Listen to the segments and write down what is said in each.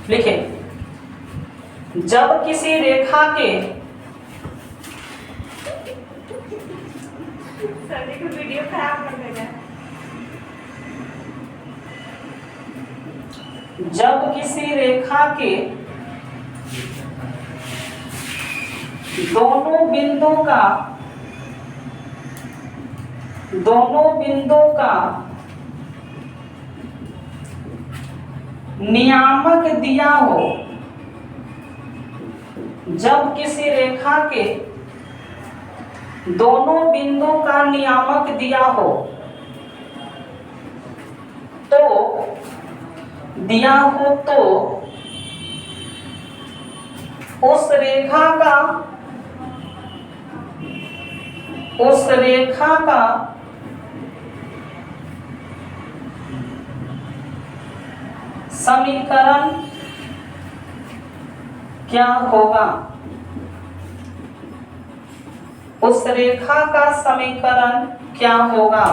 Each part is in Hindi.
लिखें, जब किसी रेखा के वीडियो खराब कर देगा। जब किसी रेखा के दोनों बिंदु का नियामक दिया हो, जब किसी रेखा के दोनों बिंदु का नियामक दिया हो तो उस रेखा का समीकरण क्या होगा? उस रेखा का समीकरण क्या होगा?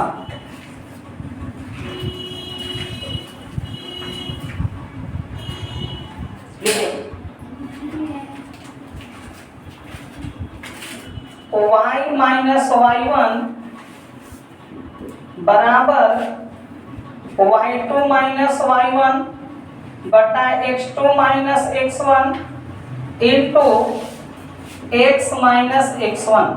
y माइनस y1 बराबर y2 माइनस y1 बटा x2 minus x1 into x minus x1।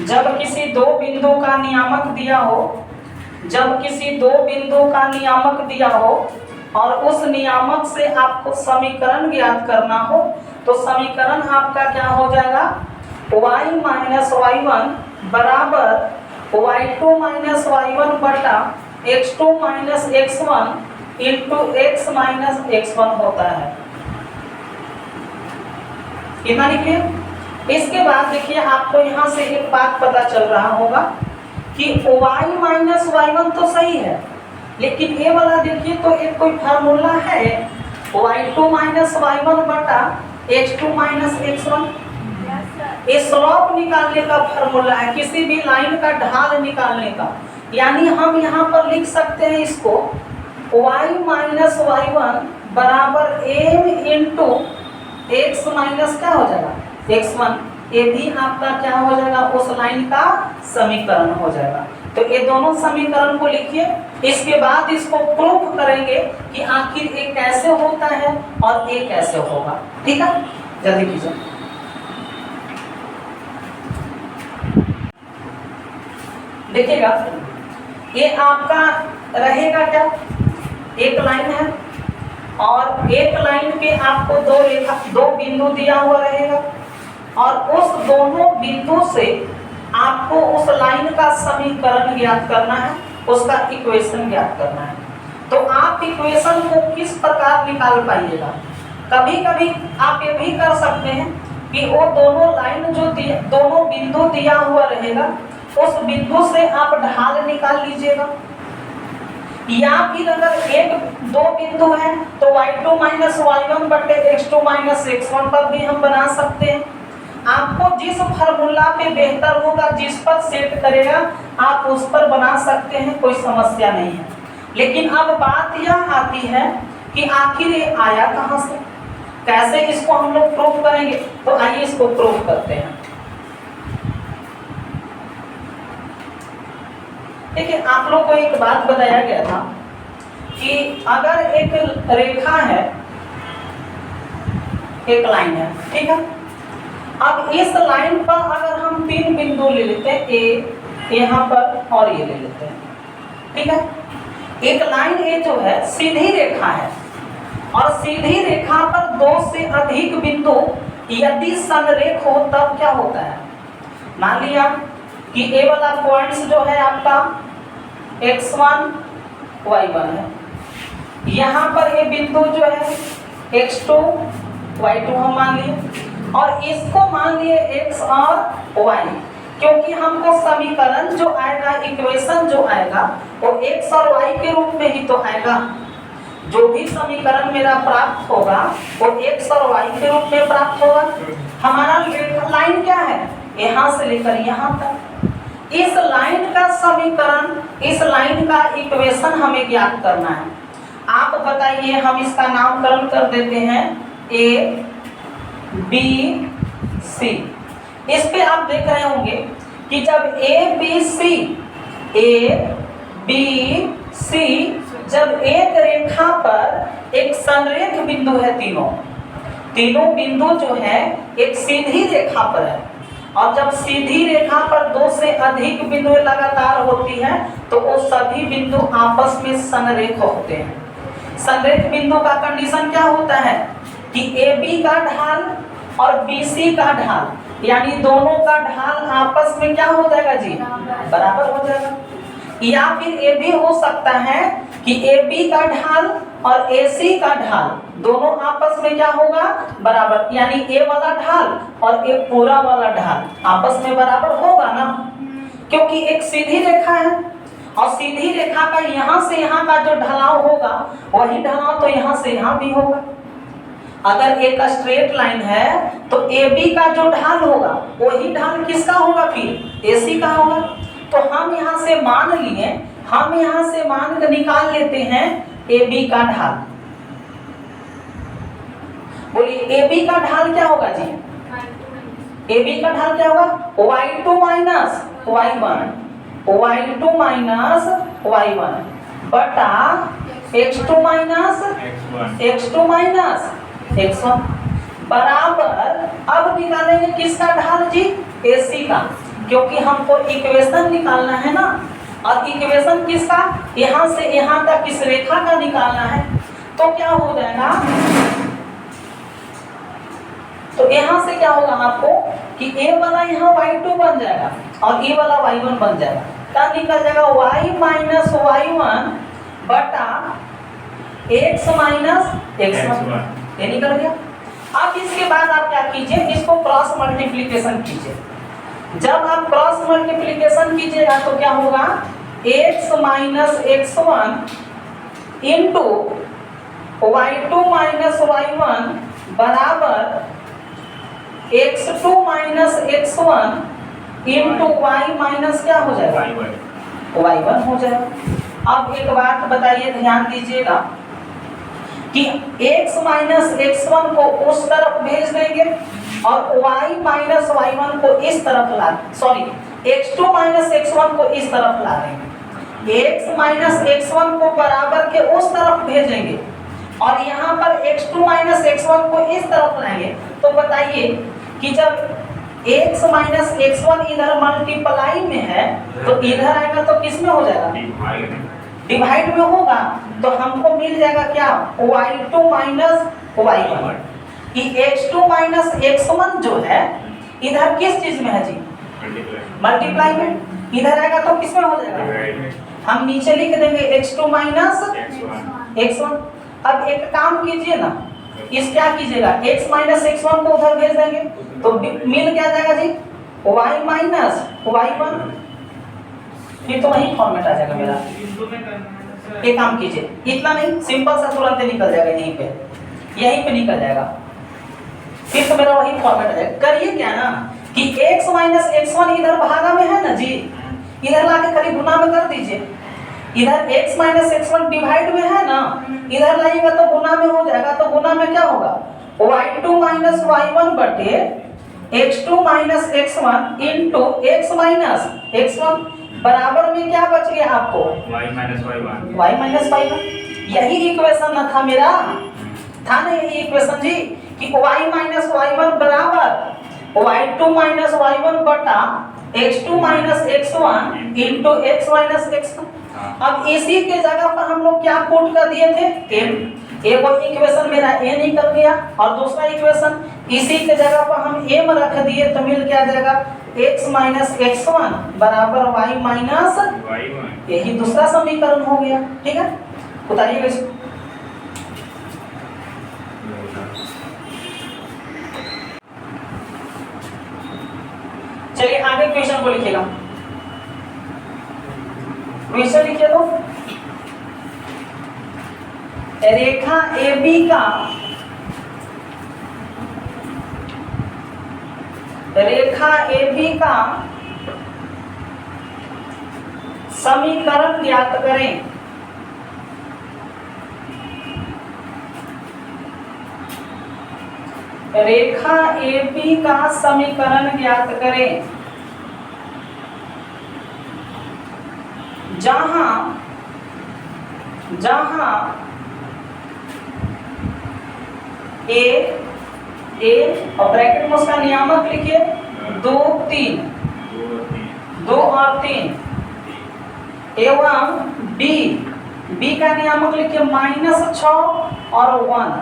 जब किसी दो बिंदु का नियामक दिया हो, और उस नियामक से आपको समीकरण ज्ञात करना हो, तो समीकरण आपका क्या हो जाएगा? y माइनस y1 बराबर y2 माइनस y1 बटा x2 minus x1 into x minus x1 होता है। इतना लिखिए। इसके बाद देखिए, आपको यहाँ से एक बात पता चल रहा होगा कि y माइनस y1 तो सही है, लेकिन ये वाला देखिए तो एक कोई फार्मूला है y2 माइनस y1 बटा x2 माइनस x1। ये स्लोप निकालने का फार्मूला है, किसी भी लाइन का ढाल निकालने का। यानी हम यहाँ पर लिख सकते हैं इसको y माइनस y1 बराबर m इंटू एक्स माइनस क्या हो जाएगा? x1। ये भी आपका क्या हो जाएगा? उस लाइन का समीकरण हो जाएगा। तो ये दोनों समीकरण को लिखिए। इसके बाद इसको प्रूफ करेंगे कि आखिर ये कैसे होता है और ये कैसे होगा। ठीक है, जल्दी कीजिए। देखिएगा, ये आपका रहेगा क्या? एक लाइन है और एक लाइन पे आपको दो बिंदु दिया हुआ रहेगा, और उस दोनों बिंदु से आपको उस लाइन का समीकरण ज्ञात करना है, उसका इक्वेशन ज्ञात करना है। तो आप इक्वेशन को किस प्रकार निकाल पाइएगा? कभी कभी आप ये भी कर सकते हैं कि वो दोनों लाइन जो दोनों बिंदु दिया हुआ रहेगा, उस बिंदु से आप ढाल निकाल लीजिएगा। या फिर अगर एक दो बिंदु है तो y2 माइनस y1 बटे x2 माइनस x1 पर भी हम बना सकते हैं। आपको जिस फार्मूला पे बेहतर होगा, जिस पर सेट करेगा, आप उस पर बना सकते हैं, कोई समस्या नहीं है। लेकिन अब बात यह आती है कि आखिर ये आया कहाँ से, कैसे इसको हम लोग प्रूफ करेंगे। तो आइए इसको प्रूफ करते हैं। देखिए, आप लोग को एक बात बताया गया था कि अगर एक रेखा है, एक लाइन है, ठीक है। अब इस लाइन पर अगर हम तीन बिंदु ले लेते हैं, ए, यहाँ पर और ये ले लेते हैं, ठीक है। एक लाइन ए जो है सीधी रेखा है, और सीधी रेखा पर दो से अधिक बिंदु यदि संरेख हो तब क्या होता है? मान लिया कि ए वाला पॉइंट्स जो है आपका x1 y1 है, यहाँ पर ये बिंदु जो है x2 y2 हम मान लिए, और इसको मान लिए x और y, क्योंकि हमको समीकरण जो आएगा, इक्वेशन जो आएगा, वो x और y के रूप में ही तो आएगा। जो भी समीकरण मेरा प्राप्त होगा वो x और y के रूप में प्राप्त होगा। हमारा लाइन क्या है? यहाँ से लेकर यहाँ तक। इस लाइन का समीकरण, इस लाइन का इक्वेशन हमें ज्ञात करना है। आप बताइए, हम इसका नामकरण कर देते हैं ए बी सी। इस पे आप देख रहे होंगे कि जब ए बी सी जब एक रेखा पर एक संरेख बिंदु है, तीनों बिंदु जो है एक सीधी रेखा पर है, और जब सीधी रेखा पर दो से अधिक बिंदु लगातार होती है तो वो सभी बिंदु आपस में संरेख होते हैं। संरेख बिंदु का कंडीशन क्या होता है कि ए बी का ढाल और बी सी का ढाल, यानी दोनों का ढाल आपस में क्या हो जाएगा जी, बराबर हो जाएगा। या फिर ये भी हो सकता है कि ए बी का ढाल और ए सी का ढाल दोनों आपस में क्या होगा, बराबर, यानी ए वाला ढाल और ए पूरा वाला ढाल आपस में बराबर होगा ना, क्योंकि एक सीधी रेखा है और सीधी रेखा का यहाँ से यहाँ का जो ढलाव होगा वही ढलाव तो यहाँ से यहाँ भी होगा। अगर एक स्ट्रेट लाइन है तो ए बी का जो ढाल होगा वही ढाल किसका होगा, फिर ए सी का होगा। तो हम यहाँ से मान लिए, हम यहाँ से मान कर निकाल लेते हैं ए बी का ढाल। बोलिए ए बी का ढाल क्या होगा जी, ए बी का ढाल क्या होगा, y2 minus y1, y2 minus y1 बटा x2 minus x2 minus x1 बराबर, अब निकालेंगे किसका ढाल जी, AC का, क्योंकि हमको इक्वेशन निकालना है ना, और इक्वेशन किसका, यहाँ से यहाँ तक किस रेखा का निकालना है। तो क्या हो जाएगा, तो यहाँ से क्या होगा आपको कि A वाला यहाँ y2 बन जाएगा और E वाला y1 बन जाएगा। क्या निकल जाएगा, y माइनस y1 बटा x माइनस x1, ये निकल गया। अब इसके बाद आप क्या कीजिए, इसको क्रॉस मल्टीप्लिकेशन कीजिए। जब आप क्रॉस मल्टीप्लिकेशन कीजिएगा तो क्या होगा, x minus x1 into y2 minus y1 बराबर x2 minus x1 into y minus क्या हो जाएगा, y1 हो जाएगा। अब एक बात बताइए, ध्यान दीजिएगा कि x माइनस x1 को उस तरफ भेज देंगे और y माइनस y1 को इस तरफ ला, सॉरी x2 माइनस x1 को इस तरफ ला देंगे। x माइनस x1 को बराबर के उस तरफ भेजेंगे और यहाँ पर x2 माइनस x1 को इस तरफ लाएंगे। तो बताइए कि जब x माइनस x1 इधर मल्टीप्लाई में है तो इधर आएगा तो किस में हो जाएगा, डिवाइड में होगा। तो हमको मिल जाएगा क्या, y2 माइनस y1, कि x2 माइनस x1 जो है इधर किस चीज में है जी, मल्टीप्लाई में, इधर आएगा तो किस में हो जाएगा, हम नीचे लिख देंगे x2 माइनस x1। अब एक काम कीजिए ना, इस क्या कीजिएगा, x माइनस x1 को उधर भेज देंगे तो मिल क्या जाएगा जी, y माइनस y1, फिर तो वही फॉर्मेट आ जाएगा मेरा। एक काम कीजिए, इतना नहीं, सिंपल सा तुरंत निकल जाएगा, यहीं पे निकल जाएगा, फिर तो मेरा वही फॉर्मेट आ जाएगा। करिए क्या ना कि x माइनस x1 इधर भागा में है ना जी, इधर लाके खाली गुना में कर दीजिए। इधर x माइनस x1 डिवाइड में है ना, इधर लाइएगा तो गुना में हो जाएगा। तो गुना में क्या होगा, y2 माइनस y1 बटे x2 minus x1 into x minus x1 बराबर में क्या बच गया आपको, y माइनस y1। यही इक्वेशन न था मेरा, था ना यही इक्वेशन जी, कि y माइनस y1 बराबर y2 माइनस y1 बटा x2 minus x1 into x minus x1। अब इसी के जगह पर हम लोग क्या पुट कर दिए थे, एक और इक्वेशन मेरा a निकल गया और दूसरा इक्वेशन इसी के जगह पर हम m रख दिए तो मिल क्या जाएगा, x माइनस x1 बराबर y माइनस y1, यही दूसरा समीकरण हो गया। ठीक है, उतारिएगा इसको। चलिए आगे क्वेश्चन को लिखिएगा, क्वेश्चन लिखिए तो, रेखा AB का, रेखा AB का समीकरण ज्ञात करें। रेखा AB का समीकरण ज्ञात करें जहां ए और ब्रैकेट में उसका नियामक लिखिए 2 और 3 एवं बी का नियामक लिखिए -6 और 1।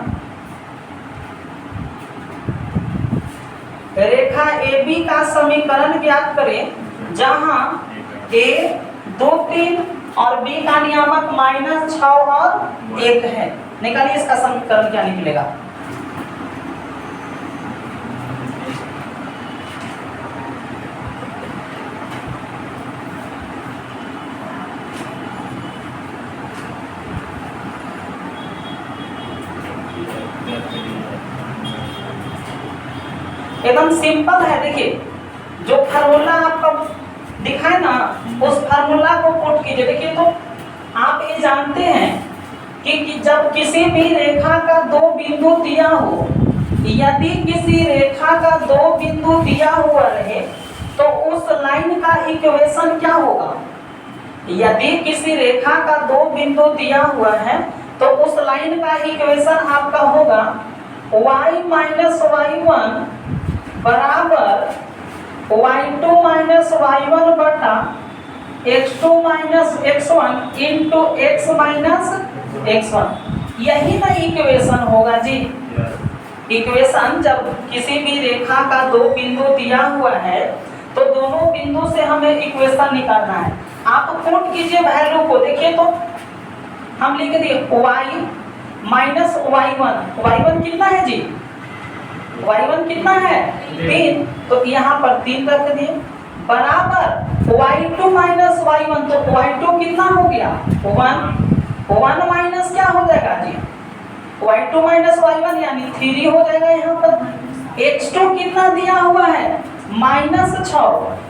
रेखा AB का समीकरण ज्ञात करें जहां A 2 3 और B का नियामक -6 और 1 है। निकालिए इसका समीकरण क्या निकलेगा। एकदम सिंपल है। देखिए जो फार्मूला आपका दिखाए ना उस फार्मूला को पुट कीजिए। देखिए तो आप ये जानते हैं कि जब किसी भी रेखा का 2 बिंदु दिया हो, यदि किसी रेखा का 2 बिंदु दिया हुआ रहे तो उस लाइन का इक्वेशन क्या होगा। यदि किसी रेखा का 2 बिंदु दिया हुआ है तो उस लाइन का इक्वेशन आपका होगा y - y1 बराबर y2 - y1 बटा x2 - x1 into x - x1। यही ना इक्वेशन होगा जी। इक्वेशन जब किसी भी रेखा का 2 बिंदु दिया हुआ है तो दोनों बिंदु से हमें इक्वेशन निकालना है। आप पुट कीजिए वैल्यू को। देखिए तो हम लिख दिए y - y1 कितना है जी। y1 कितना है 3, तो यहाँ पर 3 रख दिए बराबर y2 - y1 तो y2 कितना हो गया 1 माइनस क्या हो जाएगा जी y2 - y1 यानी 3 हो जाएगा। यहाँ पर x2 कितना दिया हुआ है -6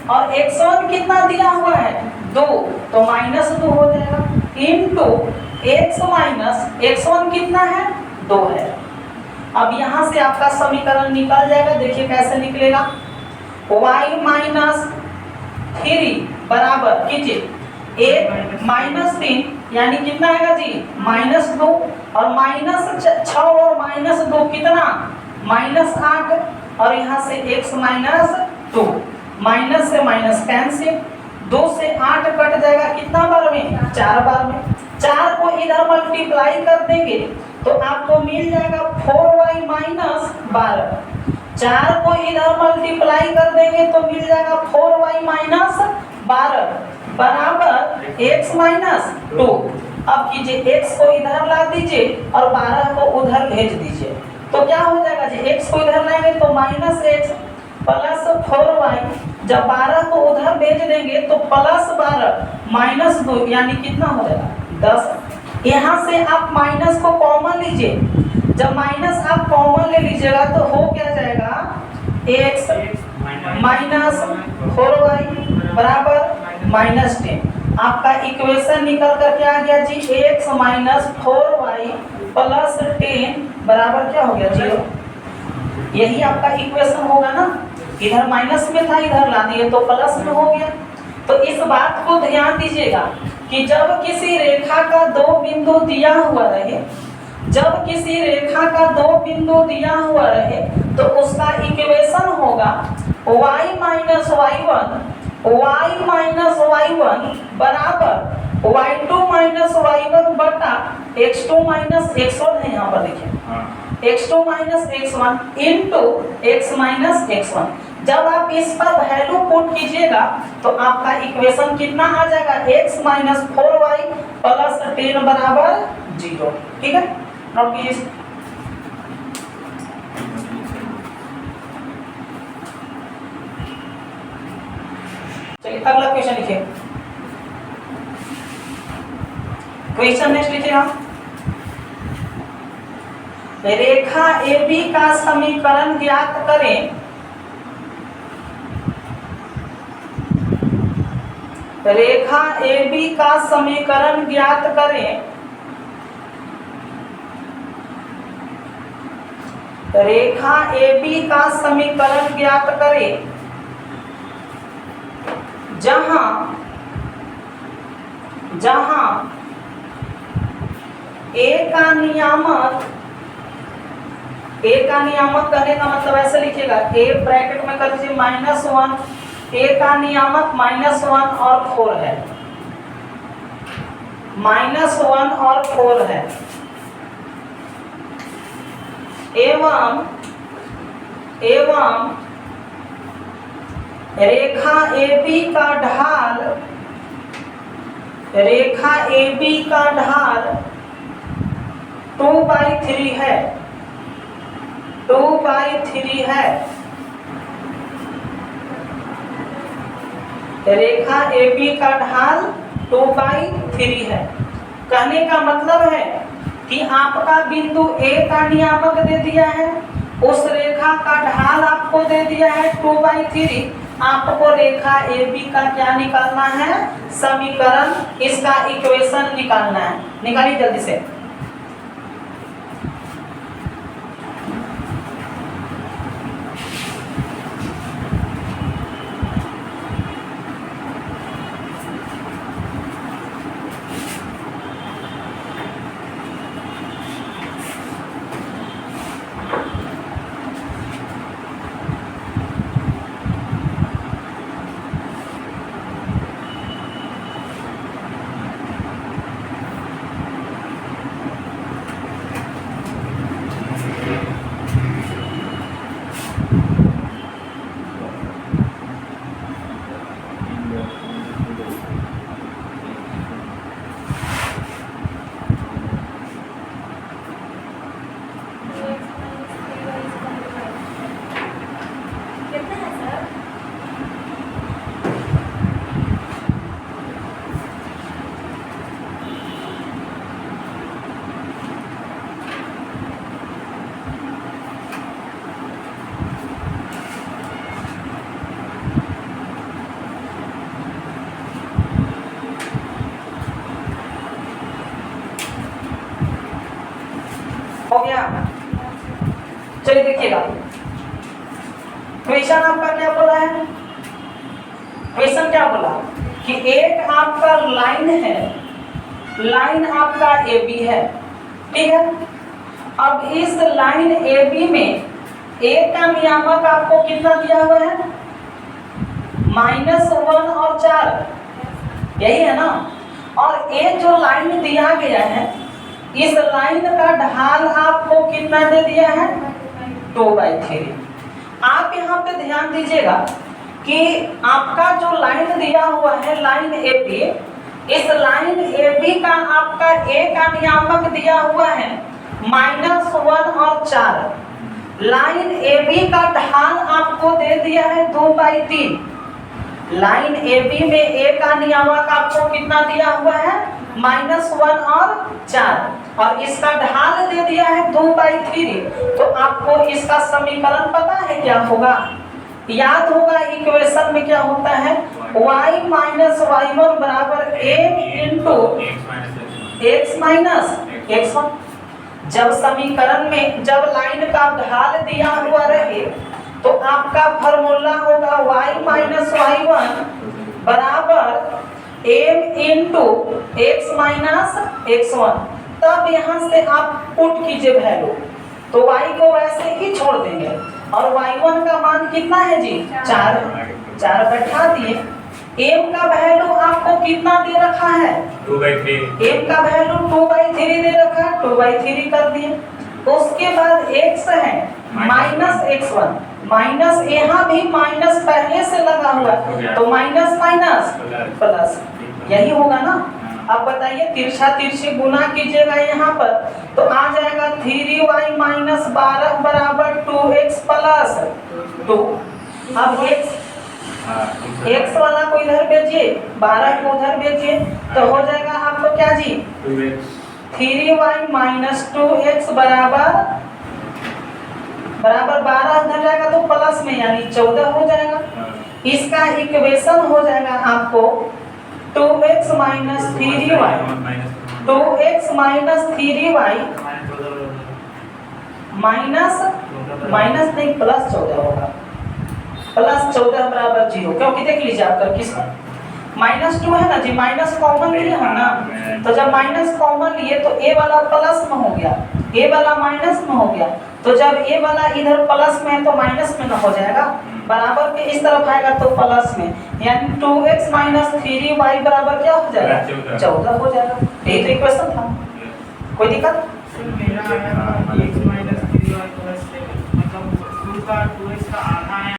और x1 कितना दिया हुआ है 2 तो -2 हो जाएगा इंटू x - x1 कितना है 2 है। अब यहाँ से आपका समीकरण निकल जाएगा। देखिए कैसे निकलेगा y - 3 बराबर कीजिए 1 - 3 यानी कितना आएगा जी -2 और -6 और -2 कितना -8 और यहाँ से x - 2 माइनस से माइनस कैंसिल 2 से 8 कट जाएगा कितना बार में 4 बार में। 4 को इधर मल्टीप्लाई कर देंगे तो आपको मिल जाएगा 4y - 12। 4 को इधर मल्टीप्लाई कर देंगे तो मिल जाएगा 4y - 12 बराबर x - 2। अब कीजिए x को इधर ला दीजिए और 12 को उधर भेज दीजिए तो क्या हो जाएगा जी x को इधर लाएंगे तो -x प्लस 4y। जब 12 को उधर भेज देंगे तो +12 -2 यानी कितना हो जाएगा 10। यहाँ से आप माइनस को कॉमन लीजिए। जब माइनस आप कॉमन ले लीजिएगा तो हो क्या जाएगा x - 4y बराबर -10। आपका इक्वेशन निकल कर क्या आ गया जी x - 4y प्लस 10 बराबर क्या हो गया 0। यही आपका इक्वेशन होगा ना। इधर माइनस में था इधर ला दिए तो प्लस में हो गया। तो इस बात को ध्यान दीजिएगा कि जब किसी रेखा का 2 बिंदु दिया हुआ रहे, जब किसी रेखा का 2 बिंदु दिया हुआ रहे तो उसका इक्वेशन होगा y - y1 बराबर y2 - y1 बटा x2 - x1 है। यहाँ पर देखिए x2 - x1 into x - x1। जब आप इस पर वैल्यू पुट कीजिएगा तो आपका इक्वेशन कितना आ जाएगा x - 4y प्लस 10 बराबर 0। ठीक है नोट कीजिए। चलिए अगला क्वेश्चन लिखिए। क्वेश्चन नेक्स्ट लिखिए आप रेखा AB का समीकरण ज्ञात करें रेखा AB का समीकरण ज्ञात करें। रेखा AB का समीकरण ज्ञात करें जहां A का नियामक, A का नियामक कहने का मतलब ऐसे लिखिएगा, A ब्रैकेट में कर दीजिए -1, A का नियामक -1 और 4 है, -1 और 4 है, एवं रेखा AB का ढाल, रेखा AB का ढाल 2/3 है, 2/3 है। रेखा AB का ढाल 2/3 है। कहने का मतलब है कि आपका बिंदु A का नियामक दे दिया है, उस रेखा का ढाल आपको दे दिया है 2/3। आपको रेखा AB का क्या निकालना है? समीकरण, इसका इक्वेशन निकालना है। निकालिए जल्दी से। हो गया? चलिए देखिएगा, क्वेश्चन आपका क्या बोला है? क्वेश्चन क्या बोला कि एक आपका लाइन है, लाइन आपका AB है, ठीक है। अब इस लाइन AB में A का नियामक आपको कितना दिया हुआ है? -1 और 4, यही है ना। और ये जो लाइन दिया गया है, इस लाइन का ढाल आपको कितना दे दिया है? 2/3। आप यहाँ पे ध्यान दीजिएगा कि आपका जो लाइन दिया हुआ है, लाइन AB, इस लाइन AB का आपका A का नियामक दिया हुआ है -1 और 4। लाइन AB का ढाल आपको दे दिया है 2/3। लाइन AB में A का नियामक आपको कितना दिया हुआ है? -1 और 4, और इसका ढाल दे दिया है 2/3। तो आपको इसका समीकरण पता है क्या होगा? याद होगा इक्वेशन में क्या होता है? y - y1 बराबर a into x minus x1। जब समीकरण में जब लाइन का ढाल दिया हुआ रहे तो आपका फॉर्मूला होगा y - y1 बराबर m into x minus x1। तब यहाँ से आप पुट कीजिए वैल्यू, तो y को वैसे ही छोड़ देंगे, और y1 का मान कितना है जी? 4 बैठा दिए। m का वैल्यू आपको कितना दे रखा है? 2/3। m का वैल्यू 2/3 दे रखा है, 2/3 कर दिए। उसके बाद x है -x1, माइनस, यहाँ भी माइनस पहले से लगा हुआ है, तो माइनस माइनस प्लस, यही होगा ना। अब बताइए, तिरछा तिरछी गुना कीजिएगा यहाँ पर, तो आ जाएगा 3y - 12 बराबर 2x प्लस 2। अब x वाला को इधर भेजिए, 12 को उधर भेजिए, तो हो जाएगा आपको क्या जी? 3y - 2x बराबर 12 उधर जाएगा तो प्लस में, यानी 14 हो जाएगा। इसका इक्वेशन हो जाएगा आपको 2x minus 3y 2x minus 3y minus नहीं प्लस 14 होगा, प्लस 14 बराबर 0, क्योंकि देख लीजिए आप कर किसका -2 है ना जी, माइनस कॉमन लिए है ना, तो जब माइनस कॉमन लिए तो a वाला प्लस में हो गया, a वाला माइनस में हो गया, तो जब a वाला इधर प्लस में है तो माइनस में ना हो जाएगा, बराबर के इस तरफ आएगा तो प्लस में, यानी 2x माइनस 3y बराबर क्या हो जाएगा 14 हो जाएगा। यही तो इक्वेशन था, कोई दिक्कत? मेरा आया था x - 3y + 7, मतलब 2 का 2x का आधा है